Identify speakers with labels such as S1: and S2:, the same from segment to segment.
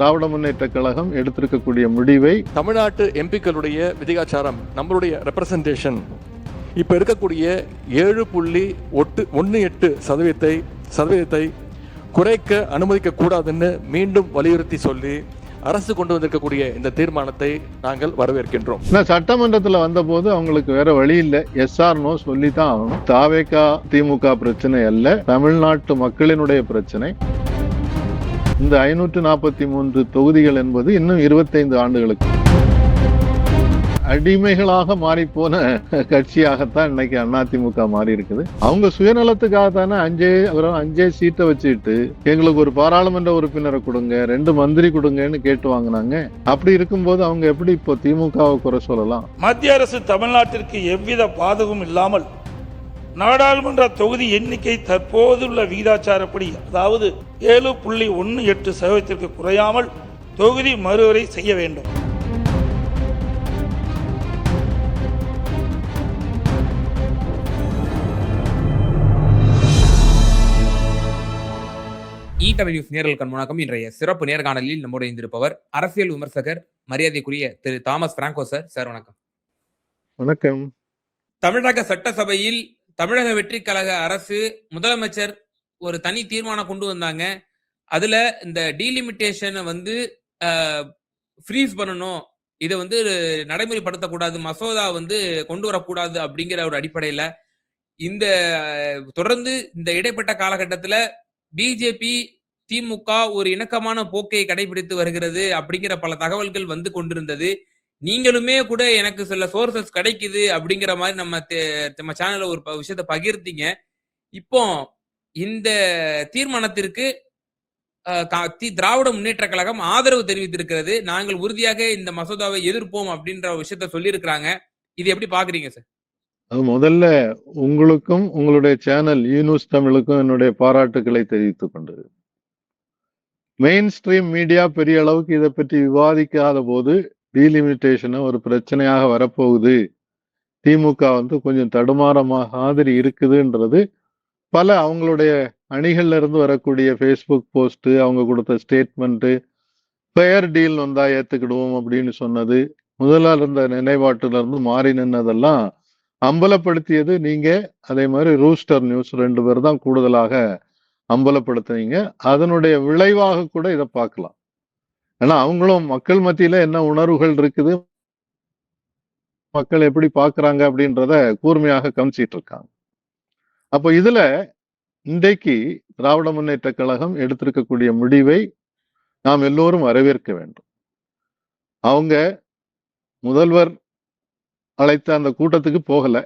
S1: திராவிட முன்னேற்ற கழகம் எடுத்திருக்கக்கூடிய முடிவை
S2: தமிழ்நாட்டு எம்பிக்களுடைய விதிகாச்சாரம், நம்மளுடைய ரெப்ரசன்டேஷன் இப்போ இருக்கக்கூடிய 7.18 சதவீதத்தை குறைக்க அனுமதிக்க கூடாதுன்னு மீண்டும் வலியுறுத்தி சொல்லி அரசு கொண்டு வந்திருக்கக்கூடிய இந்த தீர்மானத்தை நாங்கள் வரவேற்கின்றோம்.
S1: சட்டமன்றத்தில் வந்த போது அவங்களுக்கு வேற வழி இல்லை, எஸ்ஆர்னோ சொல்லித்தான் ஆகணும். தாவேகா திமுக பிரச்சனை அல்ல, தமிழ்நாட்டு மக்களினுடைய பிரச்சனை. இந்த 543 தொகுதிகள் என்பது இன்னும் 25 ஆண்டுகளுக்கு அடிமைகளாக மாறிப்போன கட்சியாகத்தான் இன்னைக்கு அதிமுக மாறி இருக்குது. அவங்க சுயநலத்துக்காக தானே அஞ்சே சீட்டை வச்சுட்டு எங்களுக்கு ஒரு பாராளுமன்ற உறுப்பினரை கொடுங்க, 2 மந்திரி கொடுங்கன்னு கேட்டு வாங்கினாங்க. அப்படி இருக்கும்போது அவங்க எப்படி இப்போ திமுகவை குறை சொல்லலாம்?
S3: மத்திய அரசு தமிழ்நாட்டிற்கு எவ்வித பாதகமும் இல்லாமல் நாடாளுமன்ற தொகுதி எண்ணிக்கை தற்போதுள்ள விகிதாச்சாரப்படி, அதாவது 7.18% குறையாமல் தொகுதி மறுவரை செய்ய வேண்டும்.
S4: தமிழ் நியூஸ் நேரல் கண்முனாக்கம் இன்றைய சிறப்பு நேர்காணலில் நம்முடைய இருந்திருப்பவர் அரசியல் விமர்சகர் மரியாதைக்குரிய திரு தாமஸ் பிராங்கோ சார். சார் வணக்கம்.
S1: வணக்கம்.
S4: தமிழக சட்டசபையில் தமிழக வெற்றி கழக அரசு முதலமைச்சர் ஒரு தனி தீர்மானம் கொண்டு வந்தாங்க. அதுல இந்த டீலிமிட்டேஷனை ஃப்ரீஸ் பண்ணணும், இதை நடைமுறைப்படுத்தக்கூடாது, மசோதா கொண்டு வரக்கூடாது அப்படிங்கிற ஒரு அடிப்படையில இந்த தொடர்ந்து இந்த இடைப்பட்ட காலகட்டத்துல பிஜேபி திமுக ஒரு இணக்கமான போக்கை கடைபிடித்து வருகிறது அப்படிங்கிற பல தகவல்கள் கொண்டிருந்தது. நீங்களுமே கூட எனக்கு சில சோர்சஸ் கிடைக்குது அப்படிங்கிற மாதிரி நம்ம சேனல்ல ஒரு விஷயத்த பகிர்ந்தீங்க. இப்போ இந்த தீர்மானத்திற்கு திராவிட முன்னேற்ற கழகம் ஆதரவு தெரிவித்திருக்கிறது. நாங்கள் உறுதியாக இந்த மசோதாவை எதிர்ப்போம் அப்படின்ற விஷயத்த சொல்லியிருக்கிறாங்க. இது எப்படி பாக்குறீங்க சார்?
S1: முதல்ல உங்களுக்கும் உங்களுடைய சேனல் யூனியூஸ் தமிழுக்கும் என்னுடைய பாராட்டுக்களை தெரிவித்துக் கொண்டது. மெயின் ஸ்ட்ரீம் மீடியா பெரிய அளவுக்கு இதை பற்றி விவாதிக்காத போது டீலிமிட்டேஷன் ஒரு பிரச்சனையாக வரப்போகுது, திமுக கொஞ்சம் தடுமாற மாதிரி இருக்குதுன்றது பல அவங்களுடைய அணிகள்ல இருந்து வரக்கூடிய ஃபேஸ்புக் போஸ்ட், அவங்க கொடுத்த ஸ்டேட்மெண்ட், ஃபேர் டீல் வந்தா ஏத்துக்கிடுவோம் அப்படின்னு சொன்னது, முதல்ல இருந்த நினைவாட்டுல இருந்து மாறி நின்னதெல்லாம் அம்பலப்படுத்தியது நீங்க. அதே மாதிரி ரூஸ்டர் நியூஸ் 2 பேர் தான் கூடுதலாக அம்பலப்படுத்துனீங்க. அதனுடைய விளைவாக கூட இதை பார்க்கலாம். ஏன்னா அவங்களும் மக்கள் மத்தியில என்ன உணர்வுகள் இருக்குது, மக்கள் எப்படி பாக்குறாங்க அப்படின்றத கூர்மையாக கவனிச்சிட்டு இருக்காங்க. அப்போ இதுல இன்றைக்கு திராவிட முன்னேற்ற கழகம் எடுத்திருக்கக்கூடிய முடிவை நாம் எல்லோரும் வரவேற்க வேண்டும். அவங்க முதல்வர் அழைத்த அந்த கூட்டத்துக்கு போகல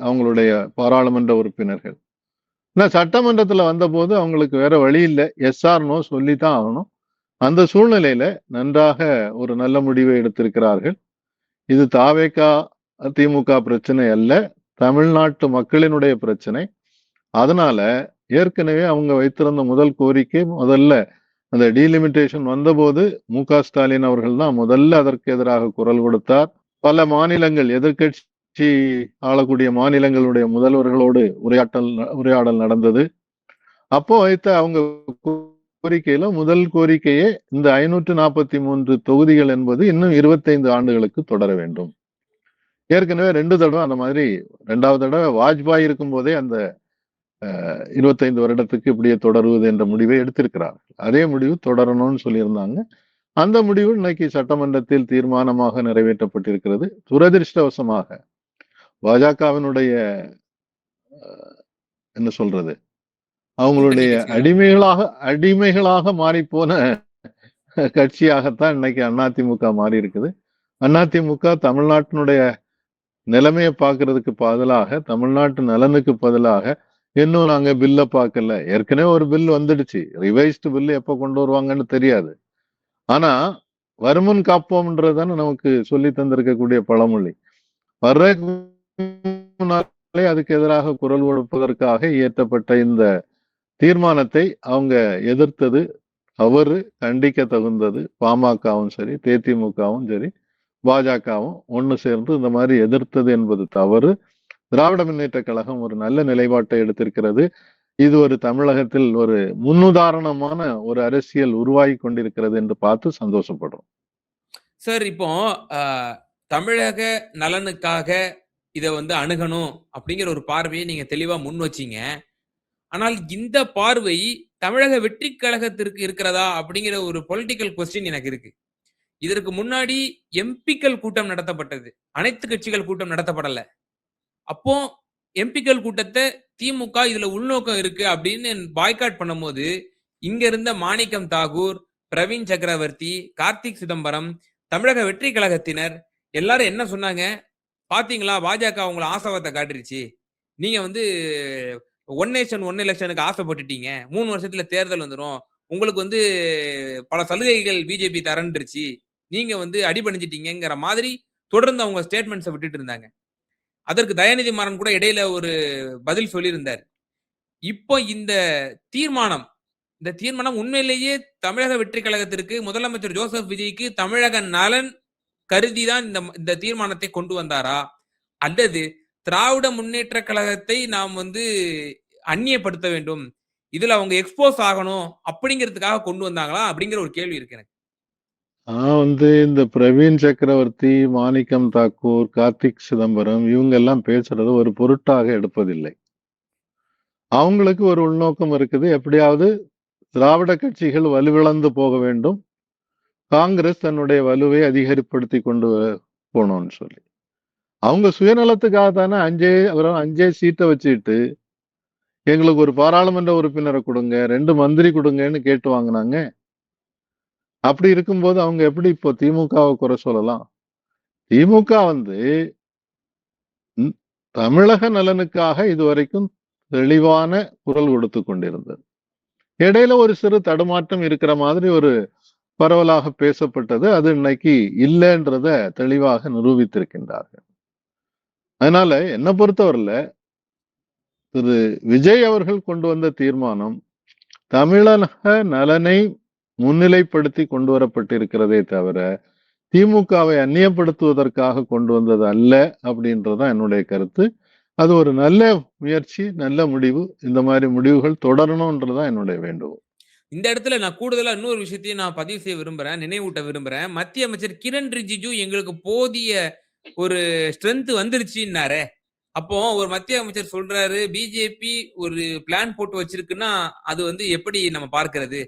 S1: அவங்களுடைய பாராளுமன்ற உறுப்பினர்கள். சட்டமன்றத்துல வந்த போது அவங்களுக்கு வேற வழி இல்லை, எஸ்ஆர்னோ சொல்லித்தான் ஆகணும். அந்த சூழ்நிலையில நன்றாக ஒரு நல்ல முடிவை எடுத்திருக்கிறார்கள். இது தாவேகா திமுக பிரச்சனை அல்ல, தமிழ்நாட்டு மக்களினுடைய பிரச்சனை. அதனால ஏற்கனவே அவங்க வைத்திருந்த முதல் கோரிக்கை, முதல்ல அந்த டீலிமிட்டேஷன் வந்தபோது மு.க. ஸ்டாலின் அவர்கள் தான் முதல்ல அதற்கு எதிராக குரல் கொடுத்தார். பல மாநிலங்கள், எதிர்கட்சி ஆளக்கூடிய மாநிலங்களுடைய முதல்வர்களோடு உரையாடல் நடந்தது. அப்போ வைத்த அவங்க கோரிக்கையில முதல் கோரிக்கையே இந்த 543 தொகுதிகள் என்பது இன்னும் 25 ஆண்டுகளுக்கு தொடர வேண்டும். ஏற்கனவே 2 தடவை அந்த மாதிரி, 2வது தடவை வாஜ்பாய் இருக்கும் போதே அந்த 25 வருடத்துக்கு இப்படியே தொடருவது என்ற முடிவை எடுத்திருக்கிறார்கள். அதே முடிவு தொடரணும்னு சொல்லியிருந்தாங்க. அந்த முடிவு இன்னைக்கு சட்டமன்றத்தில் தீர்மானமாக நிறைவேற்றப்பட்டிருக்கிறது. துரதிருஷ்டவசமாக பாஜகவினுடைய என்ன சொல்றது, அவங்களுடைய அடிமைகளாக மாறிப்போன கட்சியாகத்தான் இன்னைக்கு அதிமுக மாறி இருக்குது. அதிமுக தமிழ்நாட்டினுடைய நிலைமையை பார்க்கறதுக்கு பதிலாக, தமிழ்நாட்டு நலனுக்கு பதிலாக இன்னும் நாங்க பில்ல பார்க்கல. ஏற்கனவே ஒரு பில் வந்துடுச்சு, ரிவைஸ்டு பில் எப்ப கொண்டு வருவாங்கன்னு தெரியாது. ஆனா வருமுன் காப்போம்ன்றதான நமக்கு சொல்லி தந்திருக்கக்கூடிய பழமொழி. வர்றதுக்கு அதுக்கு எதிராக குரல் கொடுப்பதற்காக இயற்றப்பட்ட இந்த தீர்மானத்தை அவங்க எதிர்த்தது தவறு, கண்டிக்க தகுந்தது. பாமகவும் சரி, தேதிமுகவும் சரி, பாஜகவும் ஒன்று சேர்ந்து இந்த மாதிரி எதிர்த்தது என்பது தவறு. திராவிட முன்னேற்ற கழகம் ஒரு நல்ல நிலைப்பாட்டை எடுத்திருக்கிறது. இது ஒரு தமிழகத்தில் ஒரு முன்னுதாரணமான ஒரு அரசியல் உருவாகி கொண்டிருக்கிறது என்று பார்த்து சந்தோஷப்படுறோம்.
S4: சார் இப்போ தமிழக நலனுக்காக இதை வந்து அணுகணும் அப்படிங்கிற ஒரு பார்வையை நீங்க தெளிவா முன் வச்சீங்க. ஆனால் இந்த பார்வை தமிழக வெற்றி கழகத்திற்கு இருக்கிறதா அப்படிங்கிற ஒரு பொலிட்டிக்கல் கொஸ்டின் எனக்கு இருக்கு. இதற்கு முன்னாடி எம்பிக்கள் கூட்டம் நடத்தப்பட்டது, அனைத்து கட்சிகள் கூட்டம் நடத்தப்படல. அப்போ எம்பிக்கள் கூட்டத்தை திமுக இதுல உள்நோக்கம் இருக்கு அப்படின்னு பாய்காட் பண்ணும்போது இங்க இருந்த மாணிக்கம் தாகூர், பிரவீன் சக்கரவர்த்தி, கார்த்திக் சிதம்பரம், தமிழக வெற்றி கழகத்தினர் எல்லாரும் என்ன சொன்னாங்க? பாத்தீங்களா, பாஜக உங்களை ஆசைவாதத்தை காட்டிருச்சு, நீங்க வந்து ஒன் நேஷன் ஒன் எலெக்ஷனுக்கு ஆசைப்பட்டுட்டீங்க, 3 வருஷத்துல தேர்தல் வந்துடும், உங்களுக்கு வந்து பல சலுகைகள் பிஜேபி தரன்றுச்சு, நீங்க வந்து அடிபணிஞ்சிட்டீங்கிற மாதிரி தொடர்ந்து அவங்க ஸ்டேட்மெண்ட்ஸை விட்டுட்டு இருந்தாங்க. அதற்கு தயாநிதி மாறன் கூட இடையில ஒரு பதில் சொல்லியிருந்தார். இப்போ இந்த தீர்மானம் உண்மையிலேயே தமிழக வெற்றி கழகத்திற்கு, முதலமைச்சர் ஜோசப் விஜய்க்கு தமிழக நலன் கருதிதான் இந்த தீர்மானத்தை கொண்டு வந்தாரா, அல்லது திராவிட முன்னேற்ற கழகத்தை நாம் வந்து அந்நியப்படுத்த வேண்டும், இதுல அவங்க எக்ஸ்போஸ் ஆகணும் அப்படிங்கிறதுக்காக கொண்டு வந்தாங்களா அப்படிங்கிற ஒரு கேள்வி இருக்கு எனக்கு.
S1: இந்த பிரவீன் சக்கரவர்த்தி, மாணிக்கம் தாக்கூர், கார்த்திக் சிதம்பரம் இவங்க எல்லாம் பேசுறது ஒரு பொருட்டாக எடுப்பதில்லை. அவங்களுக்கு ஒரு உள்நோக்கம் இருக்குது, எப்படியாவது திராவிட கட்சிகள் வலுவிழந்து போக வேண்டும், காங்கிரஸ் தன்னுடைய வலுவை அதிகரிப்படுத்தி கொண்டு போனோம்னு சொல்லி. அவங்க சுயநலத்துக்காக தானே 5 சீட்டை வச்சுட்டு எங்களுக்கு ஒரு பாராளுமன்ற உறுப்பினரை கொடுங்க, 2 மந்திரி கொடுங்கன்னு கேட்டு வாங்கினாங்க. அப்படி இருக்கும்போது அவங்க எப்படி இப்போ திமுகவை குறை சொல்லலாம்? திமுக தமிழக நலனுக்காக இதுவரைக்கும் தெளிவான குரல் கொடுத்து கொண்டிருந்தது. இடையில ஒரு சிறு தடுமாற்றம் இருக்கிற மாதிரி ஒரு பரவலாக பேசப்பட்டது, அது இன்னைக்கு இல்லைன்றத தெளிவாக நிரூபித்திருக்கின்றார்கள். அதனால என்ன பொறுத்தவரையில திரு விஜய் அவர்கள் கொண்டு வந்த தீர்மானம் தமிழக நலனை முன்னிலைப்படுத்தி கொண்டு வரப்பட்டிருக்கிறதே தவிர திமுகவை அந்நியப்படுத்துவதற்காக கொண்டு வந்தது அல்ல அப்படின்றதான் என்னுடைய கருத்து. அது ஒரு நல்ல முயற்சி, நல்ல முடிவு. இந்த மாதிரி முடிவுகள் தொடரணும்ன்றதான் என்னுடைய வேண்டுகோள்.
S4: இந்த இடத்துல நான் கூடுதலா இன்னொரு விஷயத்தையும் நான் பதிவு செய்ய விரும்புறேன், நினைவூட்ட விரும்புறேன். மத்திய அமைச்சர் கிரண் ரிஜிஜு எங்களுக்கு போதிய ஒரு ஸ்ட்ரென்த் வந்துருச்சுன்னாரே, அப்போ ஒரு மத்திய அமைச்சர் சொல்றாரு பிஜேபி ஒரு பிளான் போட்டு வச்சிருக்குன்னா அது வந்து எப்படி நம்ம பார்க்கிறது?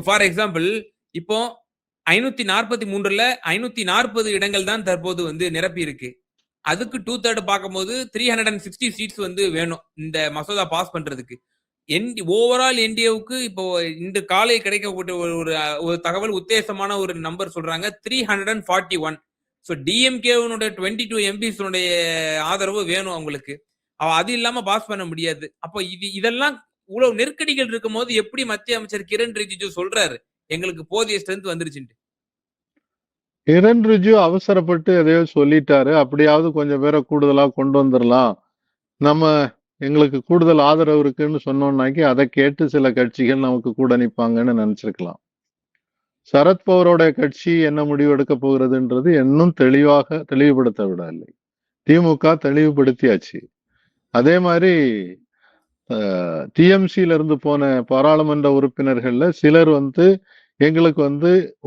S4: ஃபார் எக்ஸாம்பிள், இப்போ 543ல 540 இடங்கள் தான் தற்போது வந்து நிரப்பி இருக்கு. அதுக்கு 2/3 பார்க்கும்போது 360 சீட்ஸ் வந்து வேணும் இந்த மசோதா பாஸ் பண்றதுக்கு. ஓவரால் என்டிஏவுக்கு இப்போ இன்று காலை கிடைக்கக்கூடிய ஒரு தகவல், உத்தேசமான ஒரு நம்பர் சொல்றாங்க, 341. ஸோ டிஎம்கேனுடைய 22 எம்பிஸுடைய ஆதரவு வேணும் அவங்களுக்கு. அது இல்லாம பாஸ் பண்ண முடியாது. அப்போ இதெல்லாம் இவ்வளவு நெருக்கடிகள் இருக்கும் போது எப்படி மத்திய அமைச்சர் கிரண் ரிஜிஜு சொல்றாரு எங்களுக்கு போதிய ஸ்ட்ரென்த் வந்துருச்சுட்டு?
S1: கிரண் ரிஜிஜு அவசரப்பட்டு எதையோ சொல்லிட்டாரு, அப்படியாவது கொஞ்சம் பேரை கூடுதலா கொண்டு வந்துடலாம், நம்ம எங்களுக்கு கூடுதல் ஆதரவு இருக்குன்னு சொன்னோம்னாக்கி அதை கேட்டு சில கட்சிகள் நமக்கு கூட நிற்பாங்கன்னு நினைச்சிருக்கலாம். சரத்பவரோட கட்சி என்ன முடிவு எடுக்க போகிறதுன்றது இன்னும் தெளிவுபடுத்த விடவில்லை. திமுக தெளிவுபடுத்தியாச்சு. அதே மாதிரி டிஎம்சியில இருந்து போன பாராளுமன்ற உறுப்பினர்கள்ல சிலர் எங்களுக்கு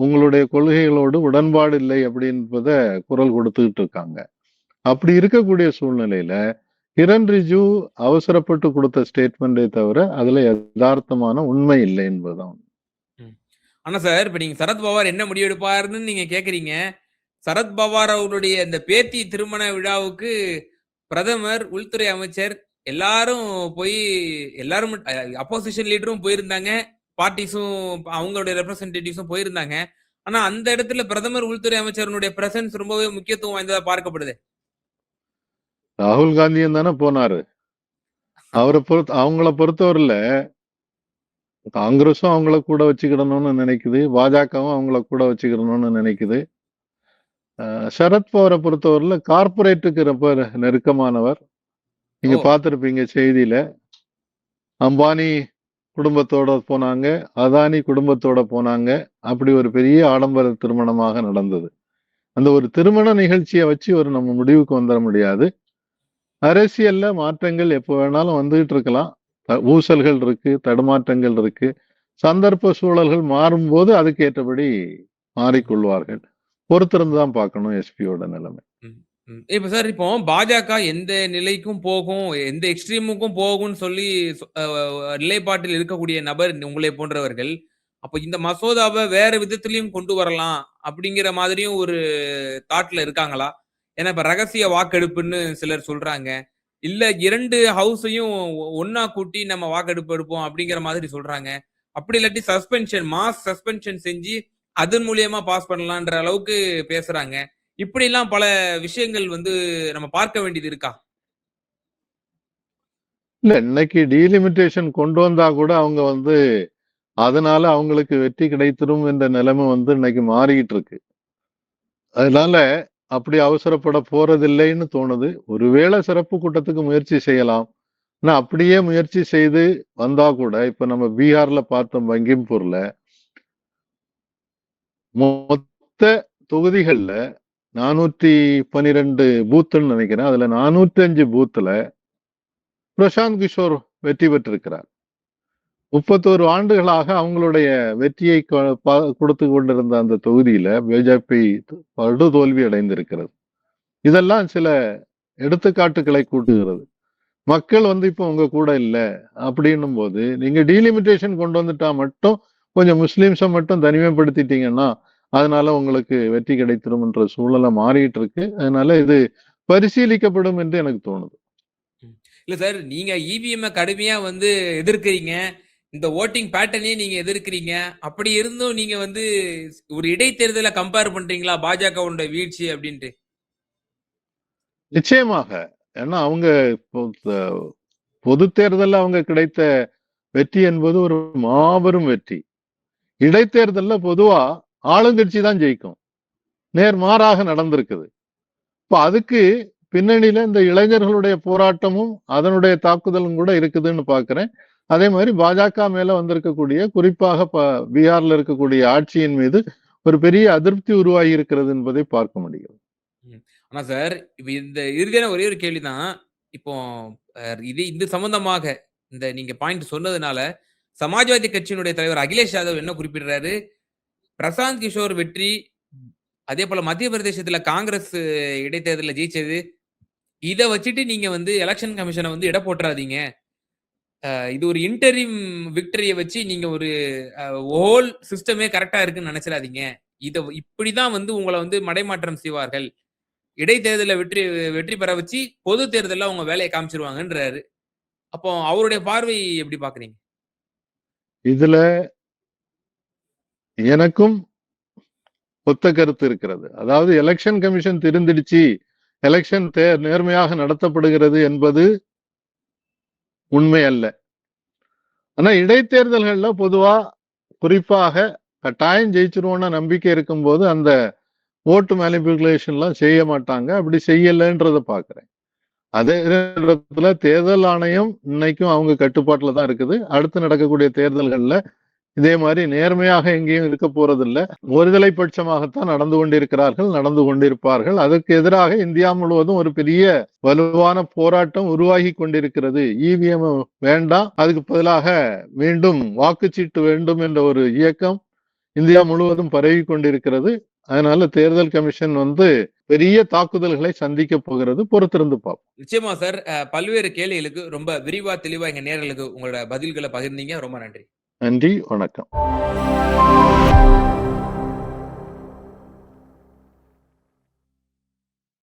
S1: உங்களுடைய கொள்கைகளோடு உடன்பாடு இல்லை அப்படின்றத குரல் கொடுத்துக்கிட்டு இருக்காங்க. அப்படி இருக்கக்கூடிய சூழ்நிலையில கிரண் ரிஜிஜு அவசரப்பட்டு கொடுத்த ஸ்டேட்மெண்டே தவிர அதுல யதார்த்தமான உண்மை இல்லை என்பதுதான்.
S4: ஆனா சார், இப்ப நீங்க சரத்பவார் என்ன முடிவு எடுப்பாருன்னு நீங்க கேக்குறீங்க. சரத்பவார் அவருடைய இந்த பேத்தி திருமண விழாவுக்கு பிரதமர், உள்துறை அமைச்சர் எல்லாரும் அப்போசிஷன் லீடரும் போயிருந்தாங்க, பார்ட்டிஸும் அவங்களுடைய ரெப்ரசன்டேட்டிவ்ஸும் போயிருந்தாங்க. ஆனா அந்த இடத்துல பிரதமர், உள்துறை அமைச்சருடைய பிரசன்ஸ் ரொம்பவே முக்கியத்துவம் வாய்ந்ததா பார்க்கப்படுது.
S1: ராகுல் காந்தியும் தானே போனாரு. அவங்கள பொறுத்தவரையில காங்கிரஸும் அவங்கள கூட வச்சுக்கிடணும்னு நினைக்குது, பாஜகவும் அவங்கள கூட வச்சுக்கிடணும்னு நினைக்குது. சரத்பவரை பொறுத்தவரையில கார்பரேட்டுக்கு ரொம்ப நெருக்கமானவர். நீங்க பார்த்திருப்பீங்க செய்தியில, அம்பானி குடும்பத்தோட போனாங்க, அதானி குடும்பத்தோட போனாங்க. அப்படி ஒரு பெரிய ஆடம்பர திருமணமாக நடந்தது. அந்த ஒரு திருமண நிகழ்ச்சியை வச்சு நம்ம முடிவுக்கு வந்துட முடியாது. அரசியல்ல மாற்றங்கள் எப்போ வேணாலும் வந்துகிட்டு இருக்கலாம். ஊசல்கள் இருக்கு, தடுமாற்றங்கள் இருக்கு. சந்தர்ப்ப சூழல்கள் மாறும்போது அதுக்கு ஏற்றபடி மாறிக்கொள்வார்கள். பொறுத்திருந்து தான் பார்க்கணும் எஸ்பியோட நிலைமை.
S4: இப்ப சார் இப்போ பாஜக எந்த நிலைக்கும் போகும், எந்த எக்ஸ்ட்ரீமுக்கும் போகும்னு சொல்லி நிலைப்பாட்டில் இருக்கக்கூடிய நபர் உங்களை போன்றவர்கள், அப்ப இந்த மசோதாவை வேற விதத்திலையும் கொண்டு வரலாம் அப்படிங்கிற மாதிரியும் ஒரு தாட்ல இருக்காங்களா? ஏன்னா இப்ப ரகசிய வாக்கெடுப்புன்னு சிலர் சொல்றாங்க. இல்ல 2 ஹவுஸையும் ஒண்ணா கூட்டி நம்ம வாக்கெடுப்பு எடுப்போம் அப்படிங்கிற மாதிரி சொல்றாங்க. அப்படி இல்லாட்டி மாஸ் சஸ்பென்ஷன் செஞ்சு அதன் மூலியமா பாஸ் பண்ணலான்ற அளவுக்கு பேசுறாங்க. இப்படிலாம் பல விஷயங்கள் வந்து நம்ம பார்க்க வேண்டியது இருக்கா?
S1: இல்ல, இன்னைக்கு டீலிமிட்டேஷன் கொண்டு வந்தா கூட அவங்க அதனால அவங்களுக்கு வெற்றி கிடைத்திரும் என்ற நிலைமை இன்னைக்கு மாறிக்கிட்டு இருக்கு. அதனால அப்படி அவசரப்பட போறதில்லைன்னு தோணுது. ஒருவேளை சிறப்பு கூட்டத்துக்கு முயற்சி செய்யலாம். ஆனா அப்படியே முயற்சி செய்து வந்தா கூட இப்ப நம்ம பீகார்ல பார்த்தோம், பங்கிம்பூர்ல மொத்த தொகுதிகள்ல 412 பூத்துன்னு நினைக்கிறேன். அதுல 405 பூத்துல பிரசாந்த் கிஷோர் வெற்றி பெற்றிருக்கிறார். 31 ஆண்டுகளாக அவங்களுடைய வெற்றியை கொடுத்து கொண்டிருந்த அந்த தொகுதியில பிஜேபி படு தோல்வி அடைந்திருக்கிறது. இதெல்லாம் சில எடுத்துக்காட்டுகளை கூட்டுகிறது. மக்கள் இப்ப உங்க கூட இல்ல அப்படின்னும் போது நீங்க டீலிமிட்டேஷன் கொண்டு வந்துட்டா மட்டும் கொஞ்சம் முஸ்லிம்ஸை மட்டும் தனிமைப்படுத்திட்டீங்கன்னா அதனால உங்களுக்கு வெற்றி கிடைத்திரும் என்ற சூழலை மாறிட்டு இருக்கு. அதனால இது பரிசீலிக்கப்படும் என்று எனக்கு தோணுது.
S4: இல்ல சார், நீங்க இவிஎம் கடுமையா எதிர்க்கிறீங்க, இந்த ஓட்டிங் பேட்டர்னையும் நீங்க எதிர்க்கிறீங்க. அப்படி இருந்தும் நீங்க ஒரு இடைத்தேர்தலை கம்பேர் பண்றீங்களா பாஜகவோட வீழ்ச்சி அப்படின்ட்டு?
S1: நிச்சயமாக. ஏன்னா அவங்க பொது தேர்தலில் அவங்க கிடைத்த வெற்றி என்பது ஒரு மாபெரும் வெற்றி. இடைத்தேர்தல்ல பொதுவா ஆளுங்கட்சி தான் ஜெயிக்கும். நேர்மாறாக நடந்திருக்குது. இப்ப அதுக்கு பின்னணியில இந்த இளைஞர்களுடைய போராட்டமும் அதனுடைய தாக்குதலும் கூட இருக்குதுன்னு பாக்குறேன். அதே மாதிரி பாஜக மேல வந்திருக்கக்கூடிய குறிப்பாக பீகார்ல இருக்கக்கூடிய ஆட்சியின் மீது ஒரு பெரிய அதிருப்தி உருவாகி இருக்கிறது என்பதை பார்க்க முடியும்.
S4: ஆனா சார், இப்ப இந்த இறுதியான ஒரே ஒரு கேள்விதான். இப்போ இது சம்பந்தமாக நீங்க பாயிண்ட் சொன்னதுனால சமாஜ்வாதி கட்சியினுடைய தலைவர் அகிலேஷ் யாதவ் என்ன குறிப்பிடுறாரு? பிரசாந்த் கிஷோர் வெற்றி, அதே போல மத்திய பிரதேசத்துல காங்கிரஸ் இடைத்தேர்தலில் ஜெயிச்சது, இதை வச்சுட்டு நீங்க எலெக்ஷன் கமிஷனை எடை போட்டுறாதீங்க. இது ஒரு இன்டரிம் விக்டரியை வச்சு நீங்க ஒரு ஹோல் சிஸ்டமே கரெக்டா இருக்குன்னு நினைச்சிடாதீங்க. இதை இப்படிதான் உங்களை மடைமாற்றம் செய்வார்கள். இடைத்தேர்தலில் வெற்றி பெற வச்சு பொது தேர்தலில் அவங்க வேலையை காமிச்சிருவாங்கன்றாரு. அப்போ அவருடைய பார்வை எப்படி பாக்குறீங்க?
S1: இதுல எனக்கும் ஒத்த கருத்து இருக்கிறது. அதாவது எலெக்ஷன் கமிஷன் திருந்திடுச்சு, எலெக்ஷன் நேர்மையாக நடத்தப்படுகிறது என்பது உண்மை அல்ல. ஆனா இடைத்தேர்தல்கள்ல பொதுவா குறிப்பாக கட்டாயம் ஜெயிச்சிருவோம்னு நம்பிக்கை இருக்கும்போது அந்த ஓட்டு மேனிபுலேஷன்லாம் செய்ய மாட்டாங்க. அப்படி செய்யலன்றத பாக்குறேன். அதே இடத்துல தேர்தல் ஆணையம் இன்னைக்கும் அவங்க கட்டுப்பாட்டுல தான் இருக்குது. அடுத்து நடக்கக்கூடிய தேர்தல்கள்ல இதே மாதிரி நேர்மையாக எங்கேயும் இருக்க போறதில்லை. ஒருதலை பட்சமாகத்தான் நடந்து கொண்டிருக்கிறார்கள், நடந்து கொண்டிருப்பார்கள். அதற்கு எதிராக இந்தியா முழுவதும் ஒரு பெரிய வலுவான போராட்டம் உருவாகி கொண்டிருக்கிறது. இவிஎம் வேண்டாம், அதுக்கு பதிலாக மீண்டும் வாக்குச்சீட்டு வேண்டும் என்ற ஒரு இயக்கம் இந்தியா முழுவதும் பரவி கொண்டிருக்கிறது. அதனால தேர்தல் கமிஷன் பெரிய தாக்குதல்களை சந்திக்க போகிறது. பொறுத்திருந்து பார்ப்போம்.
S4: நிச்சயமா சார். பல்வேறு கேள்விகளுக்கு ரொம்ப விரிவா தெளிவா எங்க நேயர்களுக்கு உங்களோட பதில்களை பகிர்ந்தீங்க. ரொம்ப நன்றி.
S1: நன்றி, வணக்கம்.